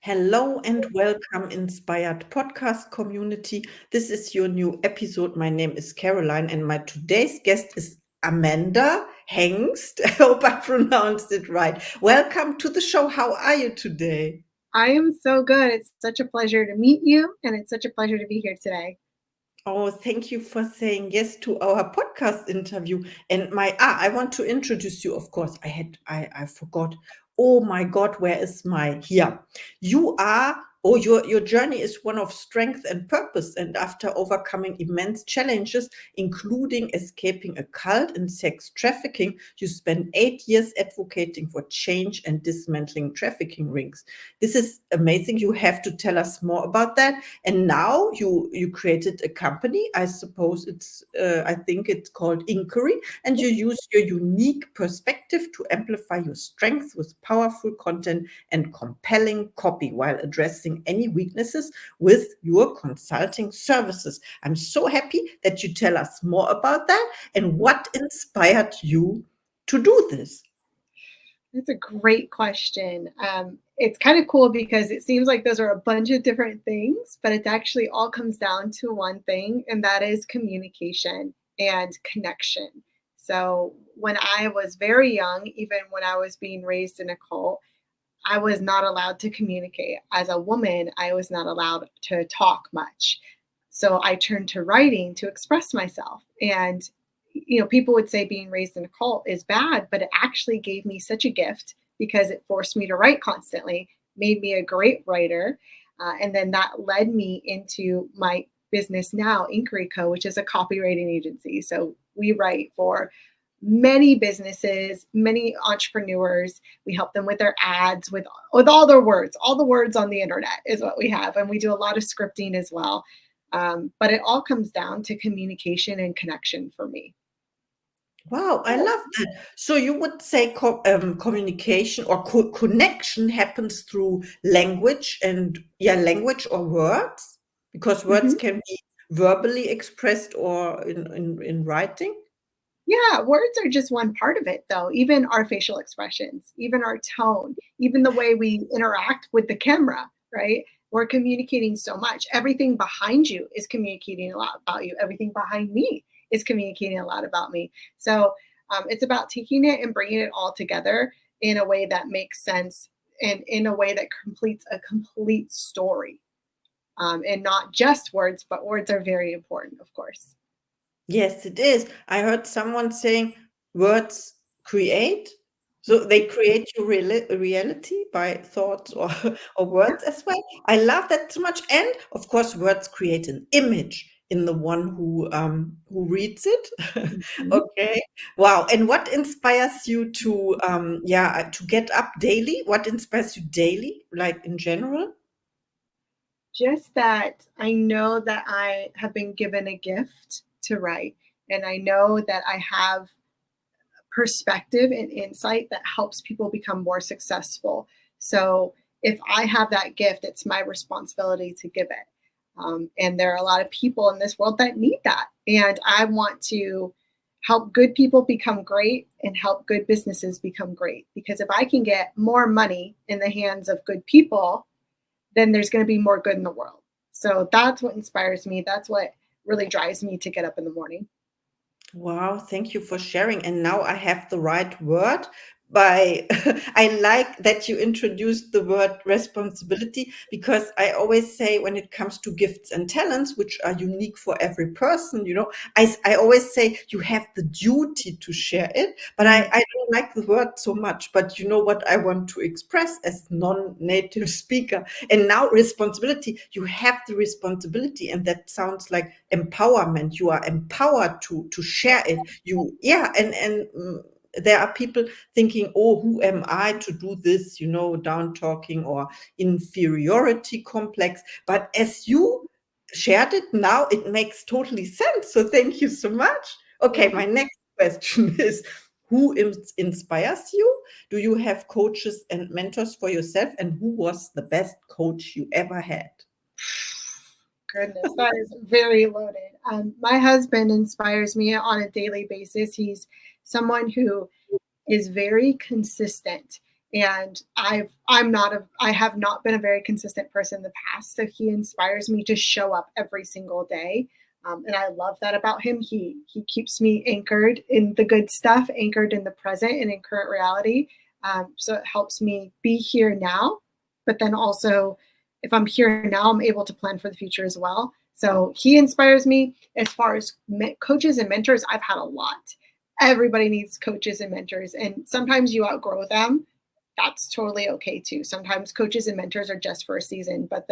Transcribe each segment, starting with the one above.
Hello and welcome, Inspired Podcast community. This is your new episode. My name is Caroline, and my today's guest is Amanda Hengst. I hope I pronounced it right. Welcome to the show. How are you today? I am so good. It's such a pleasure to meet you, and it's such a pleasure to be here today. Oh, thank you for saying yes to our podcast interview. And I want to introduce you, of course. I forgot. Oh my God, where is my here? You are, your journey is one of strength and purpose. And after overcoming immense challenges, including escaping a cult and sex trafficking, you spent 8 years advocating for change and dismantling trafficking rings. This is amazing. You have to tell us more about that. And now you created a company. I suppose I think it's called Inquiry, and you use your unique perspective to amplify your strengths with powerful content and compelling copy while addressing any weaknesses with your consulting services. I'm so happy that you tell us more about that and what inspired you to do this. That's a great question. It's kind of cool because it seems like those are a bunch of different things, but it actually all comes down to one thing, and that is communication and connection. So, when I was very young, even when I was being raised in a cult, I was not allowed to communicate. As a woman, I was not allowed to talk much. So I turned to writing to express myself. And, people would say being raised in a cult is bad, but it actually gave me such a gift because it forced me to write constantly, made me a great writer. And then that led me into my business now, Inquiry Co., which is a copywriting agency. So we write for many businesses, many entrepreneurs. We help them with their ads, with all the words on the internet is what we have, and we do a lot of scripting as well. But it all comes down to communication and connection for me. Wow, I love that. So you would say communication or connection happens through language and language or words, because words Mhm. can be verbally expressed or in writing. Yeah, words are just one part of it, though. Even our facial expressions, even our tone, even the way we interact with the camera, right? We're communicating so much. Everything behind you is communicating a lot about you. Everything behind me is communicating a lot about me. So it's about taking it and bringing it all together in a way that makes sense and in a way that completes a complete story. And not just words, but words are very important, of course. Yes, it is. I heard someone saying words create. So they create your reality by thoughts or or Yeah. words as well. I love that so much. And of course, words create an image in the one who reads it. Mhm. Okay. Wow. And what inspires you to to get up daily? What inspires you daily, like in general? Just that I know that I have been given a gift to write, and I know that I have perspective and insight that helps people become more successful. So if I have that gift, it's my responsibility to give it. And there are a lot of people in this world that need that. And I want to help good people become great and help good businesses become great. Because if I can get more money in the hands of good people, then there's going to be more good in the world. So that's what inspires me. That's what really drives me to get up in the morning. Wow, thank you for sharing. And now I have the right word. By I like that you introduced the word responsibility, because I always say when it comes to gifts and talents, which are unique for every person, I always say you have the duty to share it, but Mm. I don't like the word so much. But you know what I want to express as non-native speaker. And now responsibility, you have the responsibility, and that sounds like empowerment. You are empowered to share it. There are people thinking, oh, who am I to do this, down talking or inferiority complex. But as you shared it now, it makes totally sense. So thank you so much. Okay, Yeah. my next question is, who inspires you? Do you have coaches and mentors for yourself? And who was the best coach you ever had? Goodness, that is very loaded. My husband inspires me on a daily basis. He's someone who is very consistent And I have not been a very consistent person in the past. So he inspires me to show up every single day. And I love that about him. He keeps me anchored in the good stuff, anchored in the present and in current reality. So it helps me be here now, but then also if I'm here now, I'm able to plan for the future as well. So he inspires me. As far as coaches and mentors, I've had a lot. Everybody needs coaches and mentors, and sometimes you outgrow them. That's totally okay too. Sometimes coaches and mentors are just for a season, but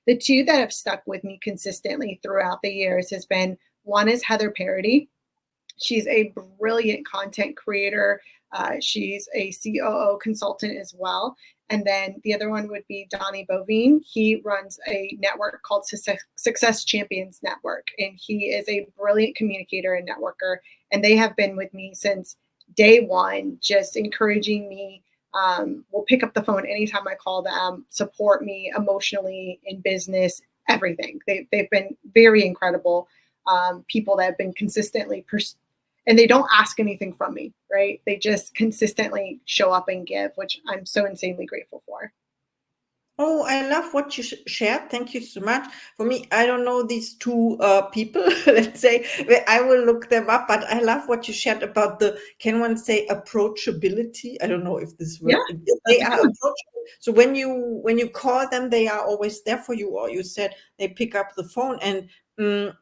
the two that have stuck with me consistently throughout the years has been, one is Heather Parody. She's a brilliant content creator. She's a COO consultant as well. And then the other one would be Donnie Bovine. He runs a network called Success Champions Network, and he is a brilliant communicator and networker. And they have been with me since day one, just encouraging me. Will pick up the phone anytime I call them, support me emotionally, in business, everything. They've been very incredible people that have been consistently and they don't ask anything from me, right? They just consistently show up and give, which I'm so insanely grateful for. Oh, I love what you shared. Thank you so much. For me, I don't know these two people, let's say. I will look them up, but I love what you shared about the, can one say approachability? I don't know if this Yeah, word, that's they a are good one. approachable. So when you call them, they are always there for you, or you said they pick up the phone. And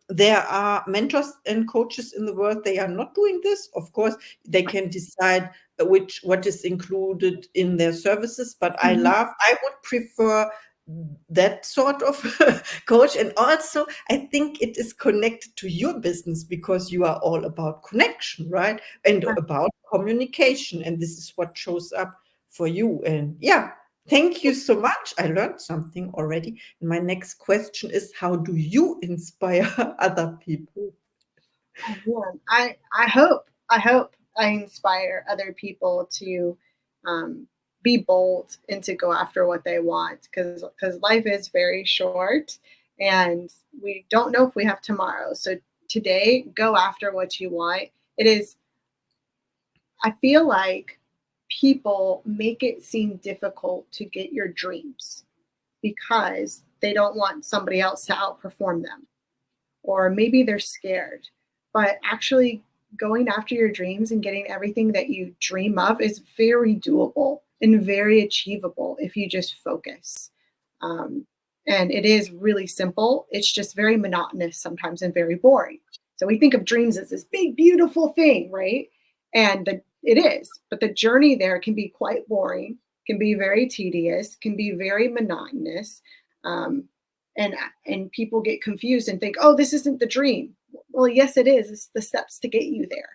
there are mentors and coaches in the world, they are not doing this. Of course, they can decide what is included in their services, but I would prefer that sort of coach. And also I think it is connected to your business because you are all about connection, right? And about communication, and this is what shows up for you. And yeah, thank you so much. I learned something already. And my next question is, how do you inspire other people? Oh, man. I hope I inspire other people to um, be bold and to go after what they want, because life is very short and we don't know if we have tomorrow. So today, go after what you want. It is. I feel like people make it seem difficult to get your dreams because they don't want somebody else to outperform them, or maybe they're scared. But actually, going after your dreams and getting everything that you dream of is very doable and very achievable if you just focus. Um, and it is really simple. It's just very monotonous sometimes and very boring. So we think of dreams as this big, beautiful thing, right? And it is, but the journey there can be quite boring, can be very tedious, can be very monotonous. Um, and and people get confused and think, oh, this isn't the dream. Well, yes, it is. It's the steps to get you there.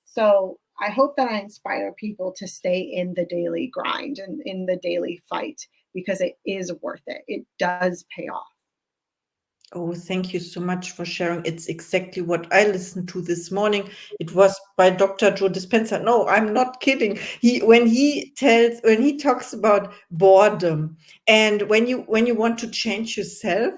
So I hope that I inspire people to stay in the daily grind and in the daily fight, because it is worth it. It does pay off. Oh, thank you so much for sharing. It's exactly what I listened to this morning. It was by Dr. Joe Dispenza. No, I'm not kidding. When he talks about boredom, and when you want to change yourself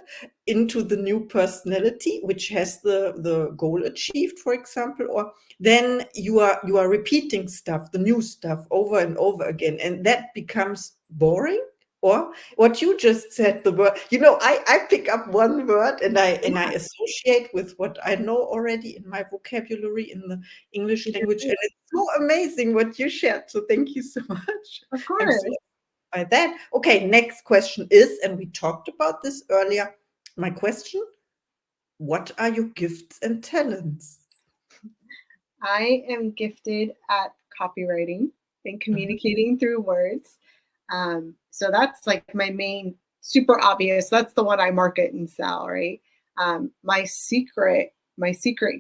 into the new personality, which has the goal achieved, for example, or then you are repeating stuff, the new stuff over and over again, and that becomes boring. Or what you just said, the word, I pick up one word and I associate with what I know already in my vocabulary in the English language, and it's so amazing what you shared. So thank you so much. Of I'm so course. by that. Okay, next question is, and we talked about this earlier. My question: what are your gifts and talents? I am gifted at copywriting and Mhm. communicating through words. So that's like my main, super obvious. That's the one I market and sell, right? My secret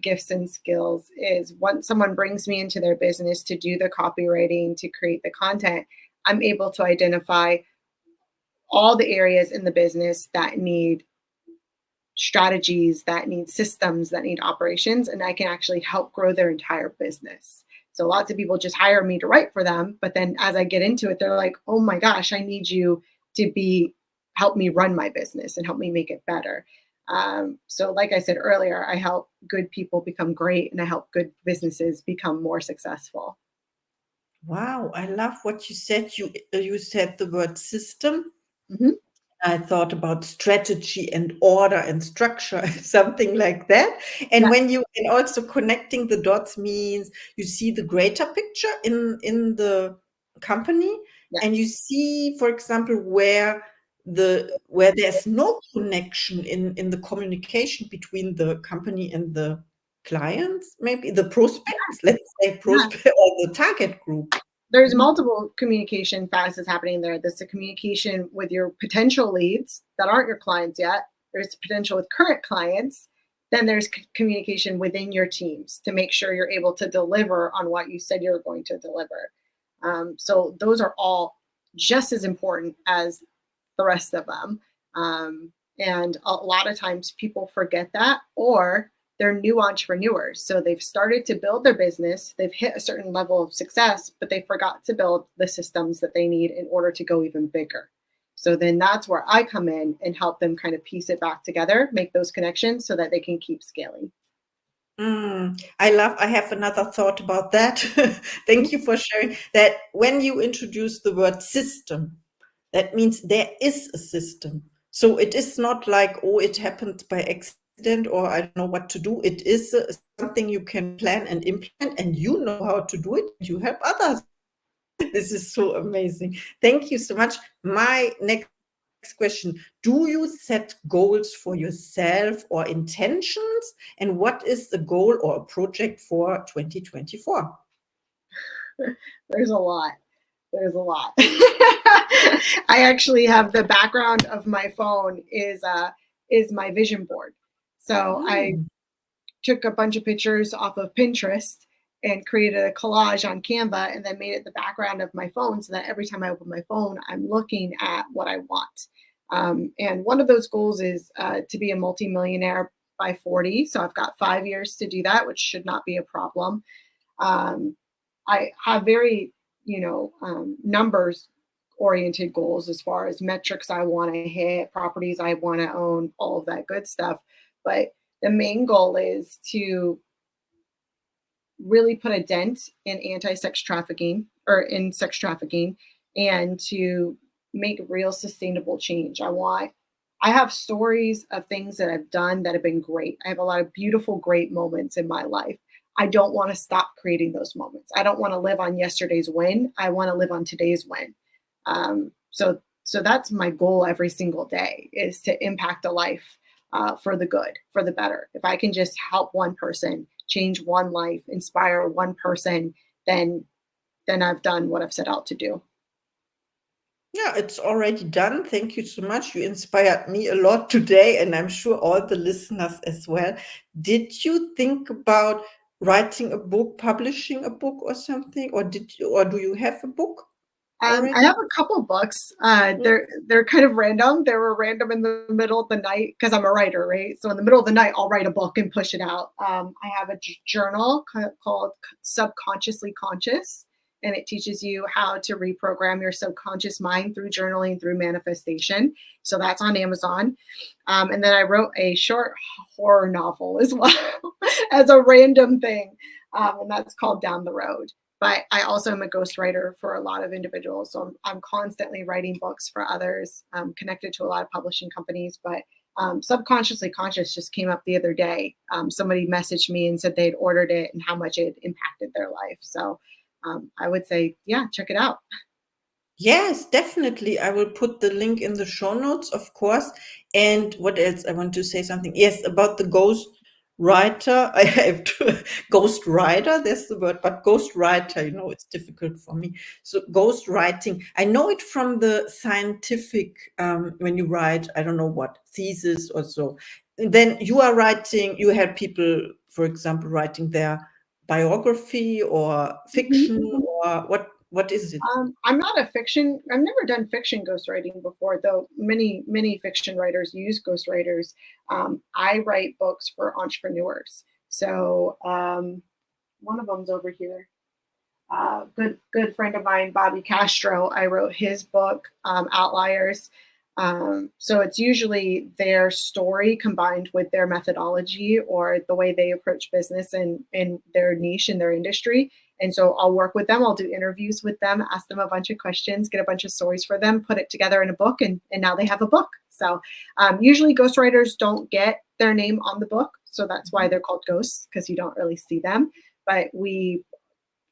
gifts and skills is, once someone brings me into their business to do the copywriting, to create the content, I'm able to identify all the areas in the business that need strategies, that need systems, that need operations, and I can actually help grow their entire business. So lots of people just hire me to write for them, but then as I get into it, they're like, "Oh my gosh, I need you to be help me run my business and help me make it better." So like I said earlier, I help good people become great, and I help good businesses become more successful. Wow, I love what you said. You said the word system. Mhm. I thought about strategy and order and structure, something like that. And Yeah, and also connecting the dots means you see the greater picture in the company, and you yes. see, for example, where there's no connection in the communication between the company and the clients, maybe the prospects, let's say Yeah. prospect or the target group. There's Mhm. multiple communication facets happening there. There's the communication with your potential leads that aren't your clients yet. There's potential with current clients. Then there's communication within your teams to make sure you're able to deliver on what you said you're going to deliver. So those are all just as important as the rest of them. Um, and a lot of times people forget that, or they're new entrepreneurs. So they've started to build their business, they've hit a certain level of success, but they forgot to build the systems that they need in order to go even bigger. So then that's where I come in and help them kind of piece it back together, make those connections so that they can keep scaling. I have another thought about that. Thank you for sharing that. When you introduce the word system, that means there is a system. So it is not like, oh, it happened by accident or I don't know what to do. It is something you can plan and implement, and you know how to do it. You help others. This is so amazing. Thank you so much. My next question, do you set goals for yourself or intentions? And what is the goal or a project for 2024? There's a lot. There's a lot. I actually have the background of my phone is my vision board. So I Mm. took a bunch of pictures off of Pinterest and created a collage on Canva and then made it the background of my phone so that every time I open my phone, I'm looking at what I want. And one of those goals is to be a multimillionaire by 40. So I've got 5 years to do that, which should not be a problem. Um, I have very, numbers oriented goals as far as metrics I want to hit, properties I want to own, all of that good stuff. But the main goal is to really put a dent in anti-sex trafficking or in sex trafficking and to make real sustainable change. I have stories of things that I've done that have been great. I have a lot of beautiful, great moments in my life. I don't want to stop creating those moments. I don't want to live on yesterday's win. I want to live on today's win. So that's my goal every single day is to impact a life for the good, for the better. If I can just help one person, change one life, inspire one person, then I've done what I've set out to do. Yeah, it's already done. Thank you so much. You inspired me a lot today, and I'm sure all the listeners as well. Did you think about writing a book, publishing a book or something? Or do you have a book I already? have a couple books. They're kind of random. They were random in the middle of the night because I'm a writer, right? So in the middle of the night, I'll write a book and push it out. I have a journal called Subconsciously Conscious, and it teaches you how to reprogram your subconscious mind through journaling, through manifestation. So that's on Amazon. And then I wrote a short horror novel as well as a random thing, and that's called Down the Road. But I also am a ghostwriter for a lot of individuals. So I'm constantly writing books for others, connected to a lot of publishing companies. But Subconsciously Conscious just came up the other day. Somebody messaged me and said they'd ordered it and how much it impacted their life. So I would say, yeah, check it out. Yes, definitely. I will put the link in the show notes, of course. And what else? I want to say something. Yes, about the ghost writer. I have to ghost writer, that's the word, but ghost writer, it's difficult for me. So ghost writing, I know it from the scientific, when you write, I don't know what, thesis or so. Then you are writing, you have people, for example, writing their biography or Mhm. fiction or what is it? I'm not a fiction. I've never done fiction ghostwriting before, though many fiction writers use ghostwriters. I write books for entrepreneurs. So one of them's over here. Good friend of mine, Bobby Castro. I wrote his book, Outliers. So it's usually their story combined with their methodology or the way they approach business and in their niche in their industry. And so I'll work with them. I'll do interviews with them, ask them a bunch of questions, get a bunch of stories for them, put it together in a book, and now they have a book. So usually ghostwriters don't get their name on the book. So that's why they're called ghosts, because you don't really see them. But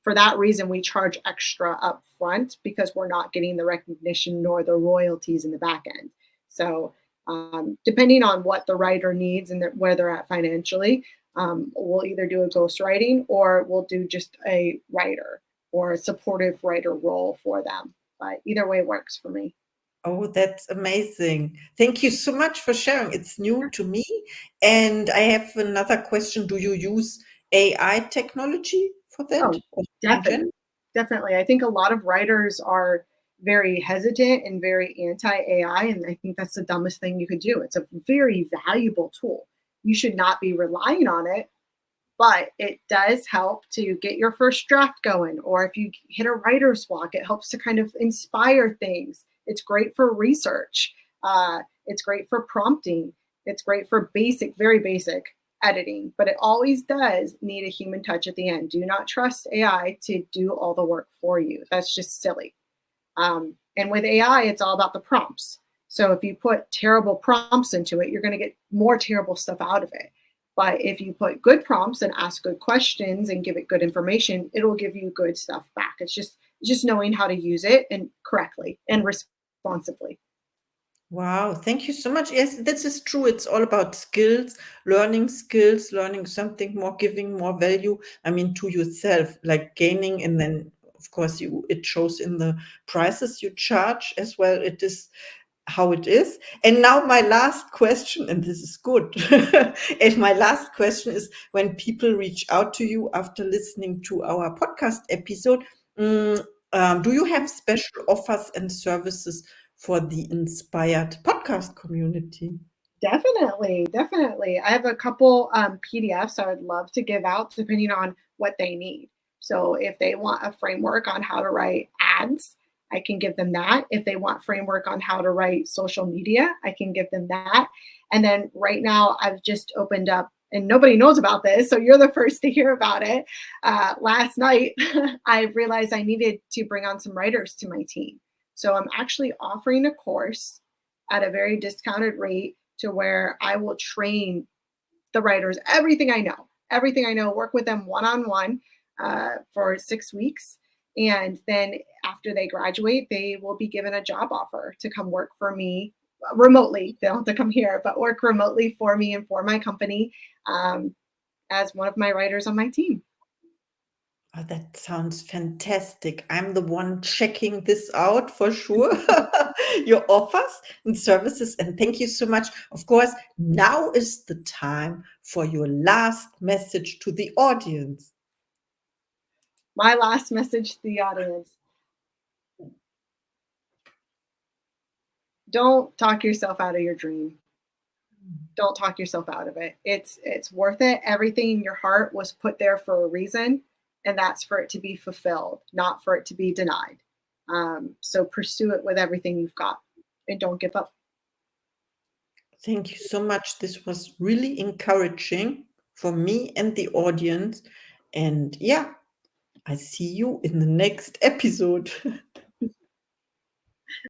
for that reason, we charge extra up front because we're not getting the recognition nor the royalties in the back end. So depending on what the writer needs and where they're at financially, we'll either do a ghostwriting or we'll do just a writer or a supportive writer role for them. But either way works for me. Oh, that's amazing. Thank you so much for sharing. It's new to me. And I have another question. Do you use AI technology for that? Oh, Or in general? definitely. Definitely. I think a lot of writers are very hesitant and very anti AI. And I think that's the dumbest thing you could do. It's a very valuable tool. You should not be relying on it, but it does help to get your first draft going. Or if you hit a writer's block, it helps to kind of inspire things. It's great for research. It's great for prompting. It's great for basic, very basic editing, but it always does need a human touch at the end. Do not trust AI to do all the work for you. That's just silly. And with AI, it's all about the prompts. So if you put terrible prompts into it, you're going to get more terrible stuff out of it. But if you put good prompts and ask good questions and give it good information, it'll give you good stuff back. It's just knowing how to use it and correctly and responsibly. Wow, thank you so much. Yes, this is true. It's all about skills, learning something more, giving more value. I mean, to yourself, like gaining, and then of course it shows in the prices you charge as well. It is how it is. And now my last question, and this is good. And my last question is when people reach out to you after listening to our podcast episode, mm, do you have special offers and services for the inspired podcast community? Definitely, definitely. I have a couple PDFs I would love to give out depending on what they need. So if they want a framework on how to write ads, I can give them that. If they want framework on how to write social media, I can give them that. And then right now I've just opened up, and nobody knows about this, so you're the first to hear about it. Last night, I realized I needed to bring on some writers to my team. So I'm actually offering a course at a very discounted rate to where I will train the writers everything I know, work with them one on one for 6 weeks. And then after they graduate, they will be given a job offer to come work for me remotely. They don't have to come here, but work remotely for me and for my company as one of my writers on my team. Oh, that sounds fantastic. I'm the one checking this out for sure. Your offers and services. And thank you so much. Of course, now is the time for your last message to the audience. My last message to the audience: don't talk yourself out of your dream. Don't talk yourself out of it. It's worth it. Everything in your heart was put there for a reason, and that's for it to be fulfilled, not for it to be denied. So pursue it with everything you've got, and don't give up. Thank you so much. This was really encouraging for me and the audience. And yeah, I see you in the next episode.